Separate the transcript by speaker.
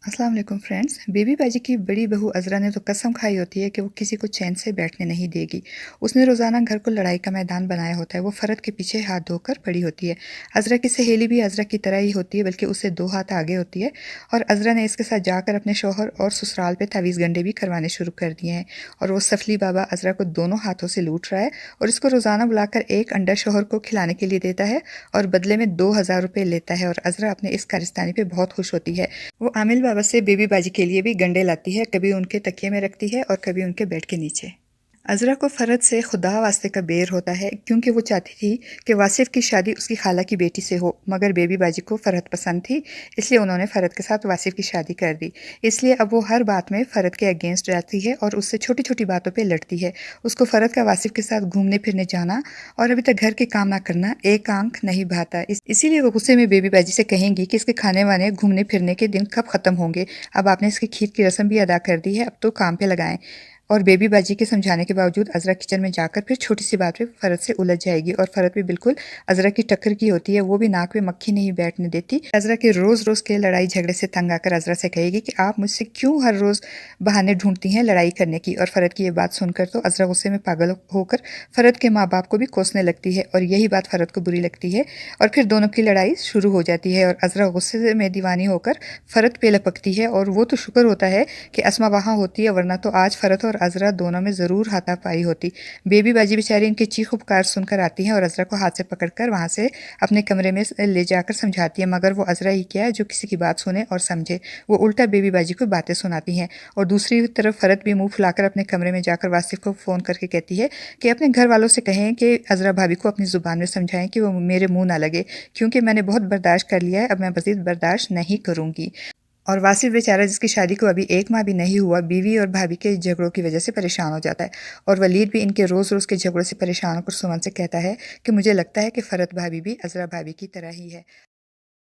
Speaker 1: अस्सलाम वालेकुम friends. Baby बाजी की बड़ी बहू अज़रा ने तो कसम खाई होती है कि वो किसी को चैन से बैठने नहीं देगी। उसने रोज़ाना घर को लड़ाई का मैदान बनाया होता है। वो फ़रद के पीछे हाथ धोकर पड़ी होती है। अज़रा की सहेली भी अज़रा की तरह ही होती है, बल्कि उससे 2 हाथ आगे होती है। और अज़रा ने इसके साथ जाकर अपने शौहर और ससुराल पे तावीज़ गंडे भी करवाने शुरू कर दिए हैं। और वो सफली बाबा अज़रा को दोनों हाथों से लूट रहा है और इसको रोज़ाना बुलाकर एक अंडा शौहर को खिलाने के लिए देता है और बदले में 2000 रुपये लेता है। और अज़रा अपने इस कारस्तानी पे बहुत खुश होती है। वो आमिल बाबा से बेबी बाजी के लिए भी गंडे लाती है, कभी उनके तकिए में रखती है और कभी उनके बेड के नीचे। अज़रा को फ़रद से खुदा वास्ते का बेर होता है, क्योंकि वो चाहती थी कि वासिफ़ की शादी उसकी खाला की बेटी से हो, मगर बेबी बाजी को फ़रद पसंद थी, इसलिए उन्होंने फ़रद के साथ वासिफ़ की शादी कर दी। इसलिए अब वो हर बात में फ़रद के अगेंस्ट जाती है और उससे छोटी-छोटी बातों पे लड़ती है। उसको फ़रद का वासिफ़ के साथ घूमने-फिरने जाना और अभी तक घर के काम ना करना एक आंख नहीं भाता। इसीलिए वो गुस्से में बेबी बाजी से कहेंगी कि इसके खाने-वाने, घूमने-फिरने के दिन कब ख़त्म होंगे? अब आपने इसकी खीर की रस्म भी अदा कर दी है, अब तो काम पे लगाएँ। और बेबी बाजी के समझाने के बावजूद अज़रा किचन में जाकर फिर छोटी सी बात पे फ़रद से उलझ जाएगी और फ़रद भी बिल्कुल अज़रा की टक्कर की होती है। वो भी नाक में मक्खी नहीं बैठने देती। अज़रा के रोज़ के लड़ाई झगड़े से तंग आकर अज़रा से कहेगी कि आप मुझसे क्यों हर रोज़ बहाने ढूंढती हैं लड़ाई करने की। और फ़रद की ये बात सुनकर तो अज़रा गुस्से में पागल होकर फ़रद के माँ बाप को भी कोसने लगती है और यही बात फ़रद को बुरी लगती है और फिर दोनों की लड़ाई शुरू हो जाती है। और अज़रा गुस्से में दीवानी होकर फ़रद पे लपकती है और वो तो शुक्र होता है कि अस्मा वहाँ होती है, वरना तो आज फ़रद और अज़रा दोनों में ज़रूर हाथापाई होती। बेबी बाजी बेचारी इनकी चीख पुकार सुनकर आती हैं और अज़रा को हाथ से पकड़कर वहाँ से अपने कमरे में ले जाकर समझाती है, मगर वो अज़रा ही क्या है जो किसी की बात सुने और समझे। वो उल्टा बेबी बाजी को बातें सुनाती हैं। और दूसरी तरफ फ़रद भी मुँह फुलाकर अपने कमरे में जाकर वासिफ़ को फ़ोन करके कहती है कि अपने घर वालों से कहें कि अज़रा भाभी को अपनी ज़ुबान में समझाएं कि वो मेरे मुँह ना लगे, क्योंकि मैंने बहुत बर्दाश्त कर लिया है, अब मैं मज़ीद बर्दाश्त नहीं करूँगी। और वासिफ़ बेचारा, जिसकी शादी को अभी 1 माह भी नहीं हुआ, बीवी और भाभी के झगड़ों की वजह से परेशान हो जाता है। और वलीद भी इनके रोज़ के झगड़ों से परेशान होकर सुमन से कहता है कि मुझे लगता है कि फ़रद भाभी भी अज़रा भाभी की तरह ही है।